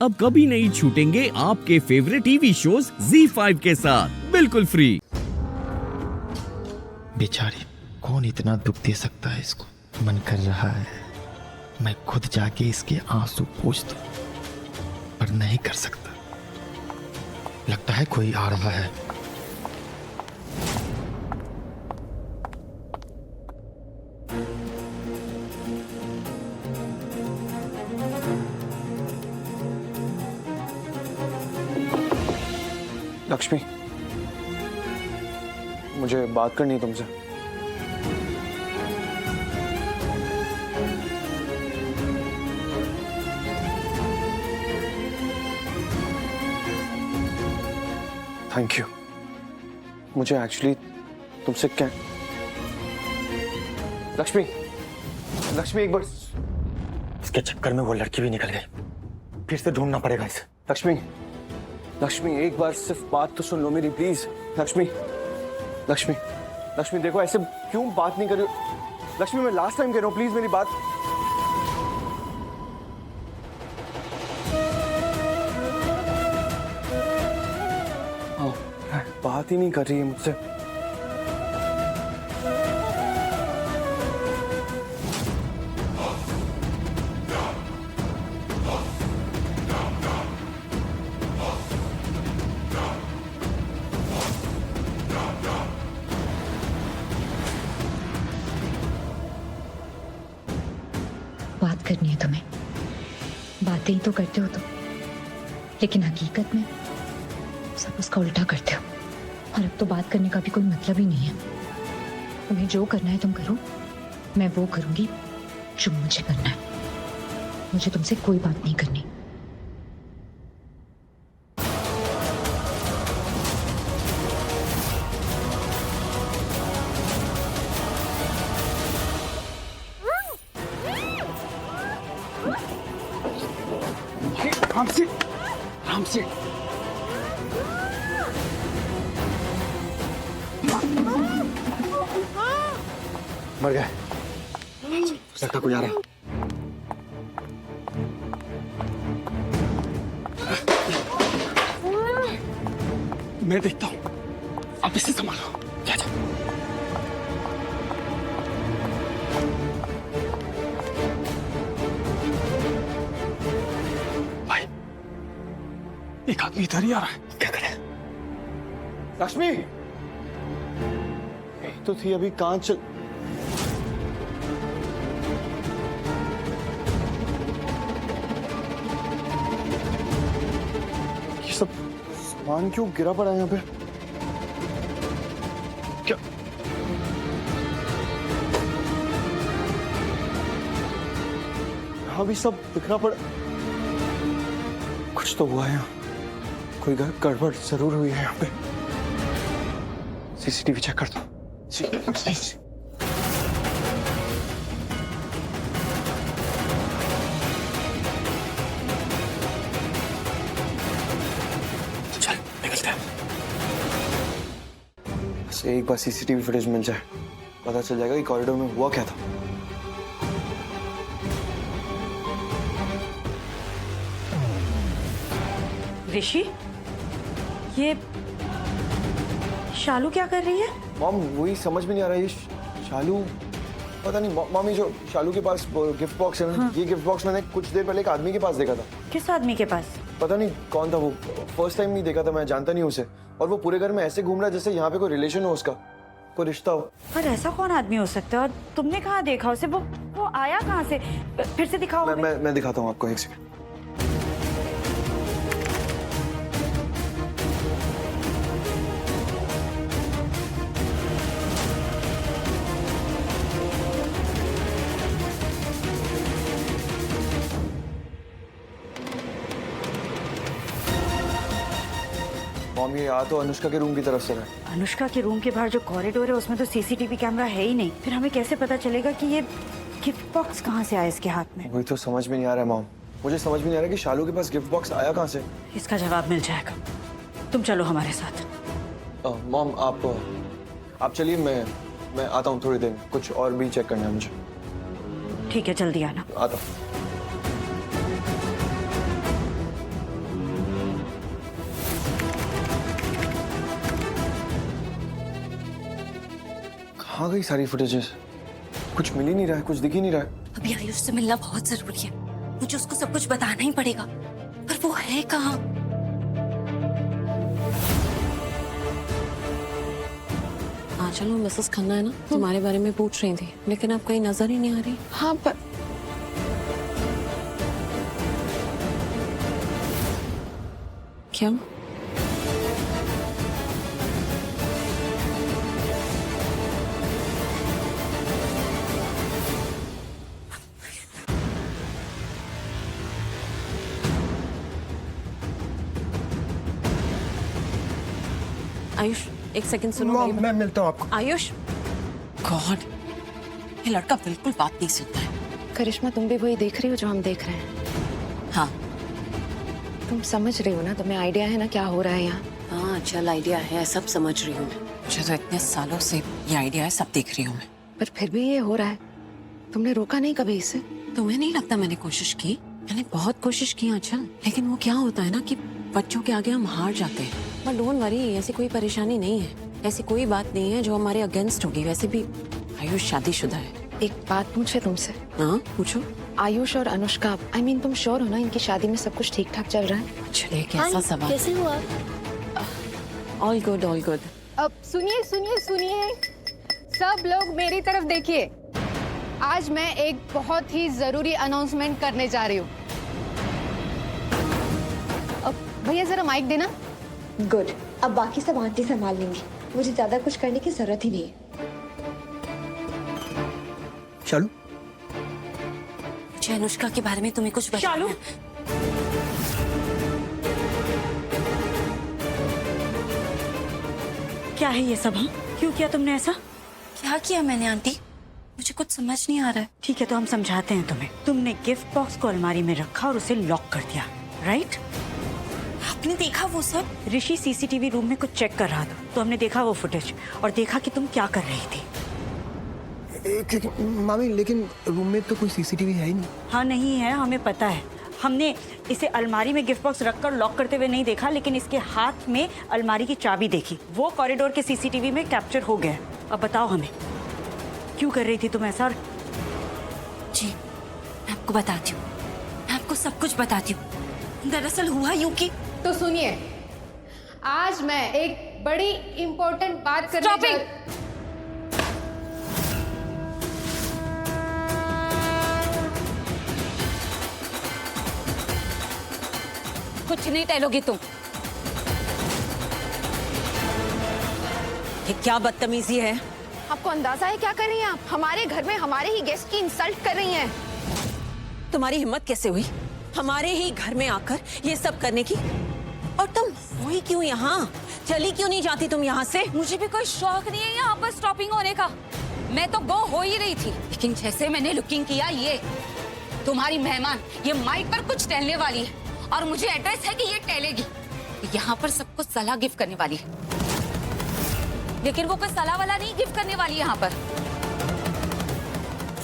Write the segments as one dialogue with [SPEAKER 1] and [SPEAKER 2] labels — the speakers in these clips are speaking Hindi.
[SPEAKER 1] अब कभी नहीं छूटेंगे आपके फेवरेट टीवी शोज ZEE5 के साथ बिल्कुल फ्री।
[SPEAKER 2] बेचारी, कौन इतना दुख दे सकता है इसको। मन कर रहा है मैं खुद जाके इसके आंसू पोंछ दूं, पर नहीं कर सकता। लगता है कोई आ रहा है।
[SPEAKER 3] लक्ष्मी, मुझे बात करनी है तुमसे। Thank you. मुझे एक्चुअली तुमसे क्या लक्ष्मी, लक्ष्मी एक बार।
[SPEAKER 2] इसके चक्कर में वो लड़की भी निकल गई। फिर से ढूंढना पड़ेगा इसे।
[SPEAKER 3] लक्ष्मी, लक्ष्मी एक बार सिर्फ बात तो सुन लो मेरी प्लीज। लक्ष्मी, लक्ष्मी, लक्ष्मी देखो ऐसे क्यों बात नहीं कर रही हो? लक्ष्मी मैं लास्ट टाइम कह रहा हूँ, प्लीज मेरी बात। बात ही नहीं कर रही है मुझसे।
[SPEAKER 4] बात करनी है तुम्हें, बातें ही तो करते हो तुम, लेकिन हकीकत में सब उसका उल्टा करते हो। और अब तो बात करने का भी कोई मतलब ही नहीं है। तुम्हें जो करना है तुम करो, मैं वो करूंगी जो मुझे करना है। मुझे तुमसे कोई बात नहीं करनी।
[SPEAKER 3] राम से
[SPEAKER 2] मर गए। लगता कोई आ रहा है।
[SPEAKER 3] मैं देखता हूँ, आप इसे संभालो। जा जा। भाई, एक आदमी इधर ही आ रहा है।
[SPEAKER 2] क्या करें?
[SPEAKER 3] लक्ष्मी तो थी, अभी कहाँ चल। ये सब सामान क्यों गिरा पड़ा है यहाँ पे? क्या यहाँ भी सब बिखरा पड़ा। कुछ तो हुआ है यहाँ, कोई गड़बड़ जरूर हुई है यहाँ पे। सीसीटीवी चेक कर दो।
[SPEAKER 2] चल निकलते हैं।
[SPEAKER 3] बस एक बार सीसीटीवी फुटेज मिल जाए, पता चल जाएगा कि कॉरिडोर में हुआ क्या था।
[SPEAKER 5] ऋषि, ये शालू क्या कर रही है?
[SPEAKER 3] मॉम वही समझ में नहीं आ रहा है। ये शालू पता नहीं। मॉम ये जो शालू के पास गिफ्ट बॉक्स है ना, हाँ। ये गिफ्ट बॉक्स मैंने कुछ देर पहले एक आदमी के पास देखा था।
[SPEAKER 5] किस आदमी के पास?
[SPEAKER 3] पता नहीं कौन था वो। फर्स्ट टाइम नहीं देखा था, मैं जानता नहीं उसे। और वो पूरे घर में ऐसे घूम रहा है जैसे यहाँ पे कोई रिलेशन हो उसका, कोई रिश्ता हो।
[SPEAKER 5] पर ऐसा कौन आदमी हो सकता है? और तुमने कहाँ देखा उसे? वो आया कहाँ से? फिर से दिखाओ।
[SPEAKER 3] मैं दिखाता हूँ आपको, एक सेकंड। मॉम ये आ तो अनुष्का के रूम की तरफ से रहा है।
[SPEAKER 5] अनुष्का के रूम के बाहर जो कॉरिडोर है उसमें तो सीसीटीवी कैमरा है ही नहीं। फिर हमें कैसे पता चलेगा कि ये गिफ्ट बॉक्स कहाँ से आया इसके हाथ में?
[SPEAKER 3] वही तो समझ में नहीं आ रहा है मॉम। मुझे समझ में नहीं आ रहा कि शालू के पास गिफ्ट बॉक्स आया कहाँ से।
[SPEAKER 5] इसका जवाब मिल जाएगा। तुम चलो हमारे साथ।
[SPEAKER 3] मॉम आप चलिए, मैं आता हूँ थोड़ी देर में। कुछ और भी चेक करना है मुझे।
[SPEAKER 5] ठीक है, जल्दी आना।
[SPEAKER 3] आता हूँ। कहाँ गई सारी फुटेजेस? कुछ मिल ही नहीं रहा है, कुछ दिख ही नहीं रहा है।
[SPEAKER 6] अभी आयुष से मिलना बहुत जरूरी है। मुझे उसको सब कुछ बताना ही पड़ेगा, पर वो है कहाँ?
[SPEAKER 7] हाँ चलो, मिसेस खन्ना है ना, तुम्हारे बारे में पूछ रही थी, लेकिन आप कहीं नजर ही नहीं आ रही।
[SPEAKER 8] हाँ पर
[SPEAKER 7] क्या? आयुष एक सेकंड सुनो।
[SPEAKER 3] मॉम, मैं मिलता हूँ आपको।
[SPEAKER 7] आयुष, गॉड, ये लड़का बिल्कुल बात नहीं सुनता है।
[SPEAKER 8] करिश्मा, तुम भी वही देख रही हो जो हम देख रहे हैं?
[SPEAKER 7] हाँ
[SPEAKER 8] तुम समझ रही हो ना, तुम्हें आइडिया है ना क्या हो रहा है यहाँ?
[SPEAKER 7] हाँ, चल आइडिया है, सब समझ रही हूँ मैं। मुझे तो इतने सालों से ये आइडिया है, सब देख रही हूँ मैं।
[SPEAKER 8] पर फिर भी ये हो रहा है, तुमने रोका नहीं कभी इसे?
[SPEAKER 7] तुम्हें नहीं लगता मैंने कोशिश की? मैंने बहुत कोशिश की आंचल, लेकिन वो क्या होता है ना कि बच्चों के आगे हम हार जाते हैं। पर डोंट वरी, ऐसी कोई परेशानी नहीं है, ऐसी कोई बात नहीं है जो हमारे अगेंस्ट होगी। वैसे भी आयुष शादीशुदा है।
[SPEAKER 8] एक बात पूछे तुमसे?
[SPEAKER 7] हाँ पूछो।
[SPEAKER 8] आयुष और अनुष्का, I mean, तुम श्योर हो ना इनकी शादी में सब कुछ ठीक ठाक चल रहा है?
[SPEAKER 7] चलिए, कैसा सवाल।
[SPEAKER 9] कैसे हुआ?
[SPEAKER 7] All good, all good.
[SPEAKER 9] अब सुनिए सुनिए सुनिए, सब लोग मेरी तरफ देखिए। आज मैं एक बहुत ही जरूरी अनाउंसमेंट करने जा रही हूँ। अब भैया जरा माइक देना।
[SPEAKER 10] गुड, अब बाकी सब आंटी संभाल लेंगी, मुझे ज्यादा कुछ करने की जरूरत ही नहीं है।
[SPEAKER 3] शालू,
[SPEAKER 6] मुझे अनुष्का के बारे में तुम्हें कुछ बताना है।
[SPEAKER 5] क्या है ये सब? हाँ, क्यों किया तुमने ऐसा?
[SPEAKER 6] क्या किया मैंने आंटी? मुझे कुछ समझ नहीं आ रहा है।
[SPEAKER 5] ठीक है तो हम समझाते हैं तुम्हें। तुमने गिफ्ट बॉक्स को अलमारी में रखा और उसे लॉक कर दिया, राइट?
[SPEAKER 6] आपने देखा वो सब?
[SPEAKER 5] ऋषि सीसीटीवी रूम में कुछ चेक कर रहा था, तो हमने देखा वो फुटेज और देखा कि तुम क्या कर रही थी।
[SPEAKER 3] मामी, लेकिन रूम में तो कोई सीसीटीवी है ही नहीं।
[SPEAKER 5] हाँ नहीं है, हमें पता है। हमने इसे अलमारी में गिफ्ट बॉक्स रखकर लॉक करते हुए नहीं देखा, लेकिन इसके हाथ में अलमारी की चाबी देखी। वो कॉरिडोर के सीसीटीवी में कैप्चर हो गया। अब बताओ हमें, क्यों कर रही थी तुम ऐसा?
[SPEAKER 6] जी, मैं आपको बताती हूँ, मैं आपको सब कुछ बताती हूँ। दरअसल हुआ यूं कि
[SPEAKER 9] तो सुनिए, आज मैं एक बड़ी इम्पोर्टेंट बात करने जा रही हूँ।
[SPEAKER 6] कुछ नहीं टहलोगी तुम।
[SPEAKER 7] ये क्या बदतमीजी है?
[SPEAKER 8] आपको अंदाजा है क्या कर रही हैं आप? हमारे घर में हमारे ही गेस्ट की इंसल्ट कर रही हैं।
[SPEAKER 7] तुम्हारी हिम्मत कैसे हुई हमारे ही घर में आकर ये सब करने की? और तुम हुई क्यों यहाँ? चली क्यों नहीं जाती तुम यहाँ से?
[SPEAKER 6] मुझे भी कोई शौक नहीं है यहाँ पर स्टॉपिंग होने का। मैं तो गो हो ही रही थी, लेकिन जैसे मैंने लुकिंग किया, ये तुम्हारी मेहमान ये माइक पर कुछ टहलने वाली है और मुझे एड्रेस है कि ये टहलेगी। यहाँ पर सबको सलाह गिफ्ट करने वाली है, लेकिन वो कोई सलाह वाला नहीं गिफ्ट करने वाली है यहाँ पर।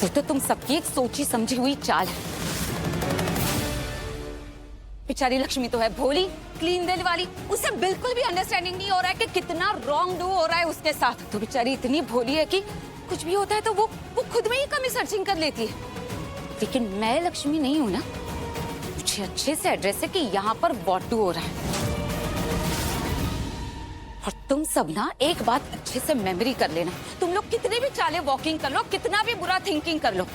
[SPEAKER 6] वो तो तुम सबकी एक सोची समझी हुई चाल है। बेचारी लक्ष्मी तो है भोली, क्लीन दिल वाली, उसे बिल्कुल भी अंडरस्टैंडिंग नहीं हो रहा है कि कितना रॉन्ग डू हो रहा है उसके साथ। तो बेचारी इतनी भोली है कि कुछ भी होता है तो वो खुद में ही कमी सर्चिंग कर लेती है। लेकिन मैं लक्ष्मी नहीं हूं ना, मुझे अच्छे से एड्रेस है कि यहाँ पर व्हाट डू हो रहा है। और तुम सब ना एक बात अच्छे से मेमोरी कर लेना, तुम लोग कितने भी चाले वॉकिंग कर लो, कितना भी बुरा थिंकिंग कर लो,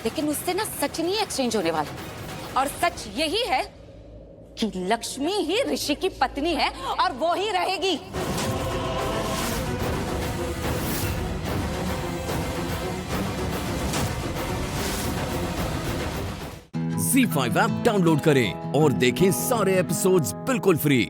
[SPEAKER 6] लेकिन उससे ना सच नहीं एक्सचेंज होने वाला। और सच यही है कि लक्ष्मी ही ऋषि की पत्नी है और वो ही रहेगी।
[SPEAKER 1] ZEE5 ऐप डाउनलोड करें और देखें सारे एपिसोड्स बिल्कुल फ्री।